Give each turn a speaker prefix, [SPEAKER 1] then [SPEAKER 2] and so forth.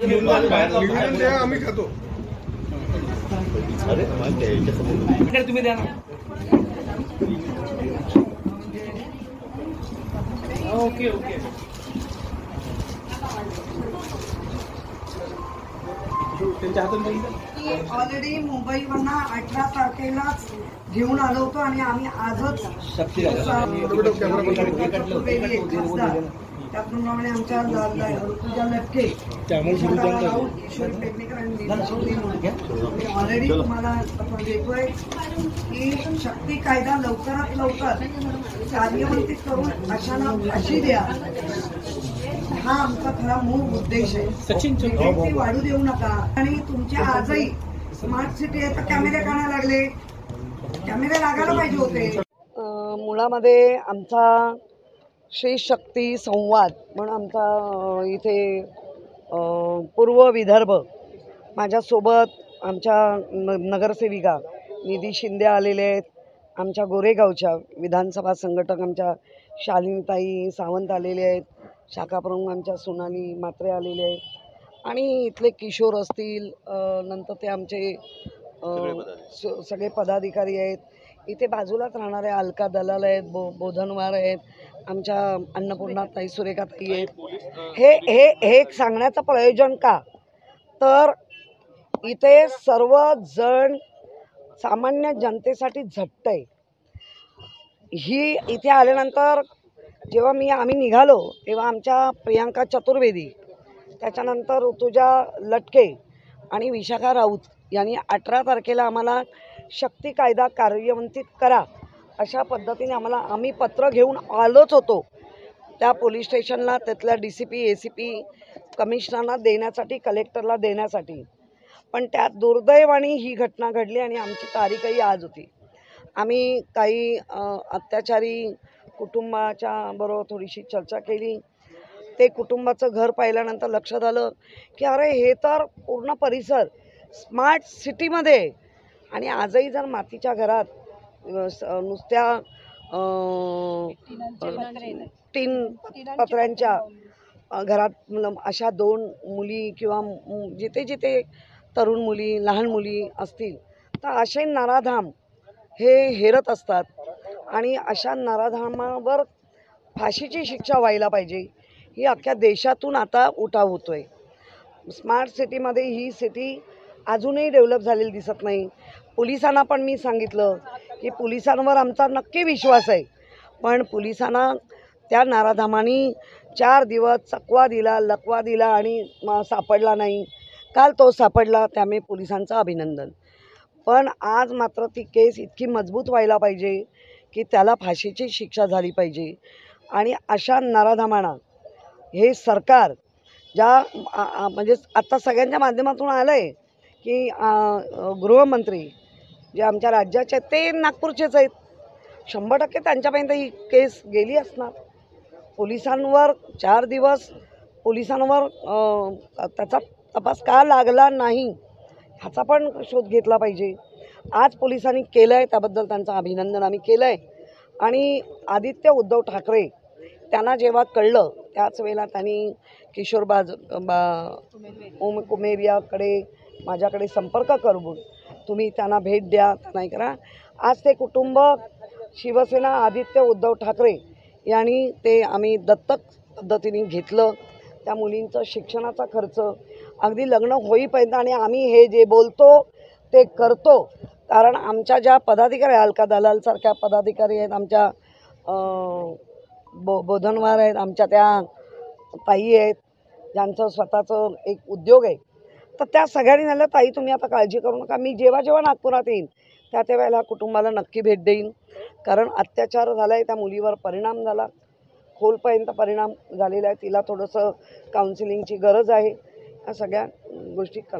[SPEAKER 1] निवेदन द्या, आम्ही खातो.
[SPEAKER 2] तुम्ही द्या ना. Okay okay.
[SPEAKER 3] ऑलरेडी मुंबईवरनं 18 तारखेलाच घेऊन आलो होतो आणि आम्ही आजच त्याप्रमाणे आमच्या ऋतुजा लटके ऑलरेडी तुम्हाला देतोय की शक्ती कायदा लवकरात लवकर कार्यवंतित करून अशांना फाशी द्या. हा आमचा खरा मूळ उद्देश आहे. वाढू देऊ नका. आणि तुमच्या आजही स्मार्ट सिटी आहे तर कॅमेरे का नाही लागले? कॅमेरे लागायला पाहिजे होते. मुळामध्ये आमचा श्री शक्ती संवाद म्हणून आमचा इथे पूर्व विदर्भ माझ्यासोबत आमच्या नगरसेविका निधी शिंदे आलेले आहेत. आमच्या गोरेगावच्या विधानसभा संघटक आमच्या शालिनीताई सावंत आलेले आहेत. शाखाप्रमुख आमच्या सोनाली मात्रे आलेले आहेत आणि इथले किशोर असतील, नंतर ते आमचे सगळे पदाधिकारी आहेत. इथे बाजूलाच राहणारे अलका दलाल आहेत, बोधनवार आहेत, आमच्या अन्नपूर्णाताई सुरेखाताई आहेत. हे सांगण्याचं प्रयोजन का, तर इथे सर्वजण सामान्य जनतेसाठी झटत आहे. ही इथे आल्यानंतर जेव्हा आम्ही निघालो तेव्हा आमच्या प्रियांका चतुर्वेदी, त्याच्यानंतर ऋतुजा लटके आणि विशाखा राऊत यांनी 18 तारखेला आम्हाला शक्ती कायदा कार्यवंतित करा अशा पद्धतीने आम्ही पत्र घेऊन आलोच होतो त्या पोलीस स्टेशनला, तिथल्या DCP ACP कमिशनरना देण्यासाठी, कलेक्टरला देण्यासाठी. पण त्यात दुर्दैवाने ही घटना घडली आणि आमची तारीखही आज होती. आम्ही काही अत्याचारी कुटुंबाच्या बरोबर थोडीशी चर्चा केली. ते कुटुंबाचं घर पाहिल्यानंतर लक्षात आलं की अरे हे तर पूर्ण परिसर स्मार्ट सिटीमध्ये आणि आजही जर मातीच्या घरात नुसत्या तीन पत्र्यांच्या घरात अशा 2 मुली किंवा जिथे जिथे तरुण मुली, लहान मुली असतील तर असे नराधाम हे हेरत असतात आणि अशा नराधामावर फाशीची शिक्षा व्हायला पाहिजे. ही अख्ख्या देशातून आता उठाव होतोय. स्मार्ट सिटीमध्ये ही सिटी अजूनही डेव्हलप झालेली दिसत नाही. पोलिसांना पण मी सांगितलं की पोलिसांवर आमचा नक्की विश्वास आहे, पण पोलिसांना त्या नराधामांनी 4 दिवस चकवा दिला, लकवा दिला आणि सापडला नाही. काल तो सापडला, त्यामुळे पोलिसांचं अभिनंदन. पण आज मात्र ती केस इतकी मजबूत व्हायला पाहिजे की त्याला फाशीची शिक्षा झाली पाहिजे. आणि अशा नराधामांना हे सरकार म्हणजे आता सगळ्यांच्या माध्यमातून आलं आहे की गृहमंत्री जे आमच्या राज्याचे ते नागपूरचेच आहेत. 100% त्यांच्यापर्यंत ही केस गेली असणार. पोलिसांवर 4 दिवस पोलिसांवर त्याचा तपास का लागला नाही ह्याचा पण शोध घेतला पाहिजे. आज पोलिसांनी केलं आहे, त्याबद्दल त्यांचं अभिनंदन आम्ही केलं आहे. आणि आदित्य उद्धव ठाकरे त्यांना जेव्हा कळलं त्याच वेळेला त्यांनी किशोर कुमेरियाकडे माझ्याकडे संपर्क करून तुम्ही त्यांना भेट द्या, नाही करा. आज ते कुटुंब शिवसेना आदित्य उद्धव ठाकरे यांनी ते आम्ही दत्तक पद्धतीने घेतलं. त्या मुलींचं शिक्षणाचा खर्च अगदी लग्न होईपर्यंत आणि आम्ही हे जे बोलतो ते करतो. कारण आमच्या ज्या पदाधिकारी अलका दलालसारख्या पदाधिकारी आहेत, आमच्या बोधनवार आहेत, आमच्या त्या ताई आहेत ज्यांचं स्वतःचं एक उद्योग आहे, तर त्या सगळ्यांनी झालं ताई तुम्ही आता काळजी करू नका. मी जेव्हा जेव्हा नागपुरात येईन त्या वेळेला कुटुंबाला नक्की भेट देईन. कारण अत्याचार झाला आहे, त्या मुलीवर परिणाम झाला, खोलपर्यंत परिणाम झालेला आहे. तिला थोडंसं काउन्सिलिंगची गरज आहे. या सगळ्या गोष्टी कर